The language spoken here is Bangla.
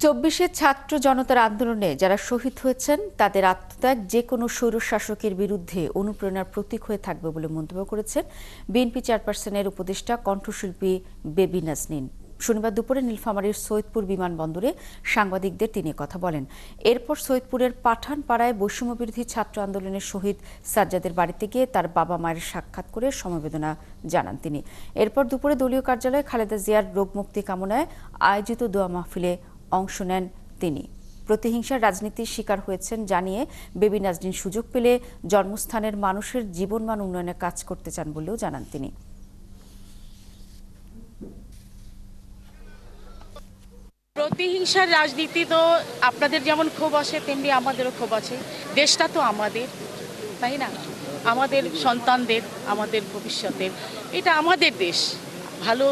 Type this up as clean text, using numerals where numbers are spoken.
চব্বিশের ছাত্র জনতার আন্দোলনে যারা শহীদ হয়েছেন তাদের আত্মত্যাগ যে কোনো স্বৈরশাসকের বিরুদ্ধে অনুপ্রেরণার প্রতীক হয়ে থাকবে বলে মন্তব্য করেছেন বিএনপি চেয়ারপারসনের উপদেষ্টা কণ্ঠশিল্পী বেবি নাজনীন। শনিবার দুপুরে নীলফামারীর সৈয়দপুর বিমানবন্দরে সাংবাদিকদের তিনি কথা বলেন। এরপর সৈয়দপুরের পাঠানপাড়ায় বৈষম্যবিরোধী ছাত্র আন্দোলনের শহীদ সাজ্জাদের বাড়িতে গিয়ে তার বাবা মায়ের সাক্ষাৎ করে সমবেদনা জানান তিনি। এরপর দুপুরে দলীয় কার্যালয়ে খালেদা জিয়ার রোগমুক্তি কামনায় আয়োজিত দোয়া মাহফিলে অংশ নেন তিনি। প্রতিহিংসার রাজনীতির শিকার হয়েছেন জানিয়ে বেবি নাজনীন সুযোগ পেলে জন্মস্থানের মানুষের জীবনমান উন্নয়নে কাজ করতে চান বলেও জানান তিনি। প্রতিহিংসার রাজনীতি তো আপনাদের যেমন ক্ষোভ আছে তেমনি আমাদেরও ক্ষোভ আছে। দেশটা তো আমাদের, তাই না? আমাদের সন্তানদের, আমাদের ভবিষ্যতের, এটা আমাদের দেশ। ভালো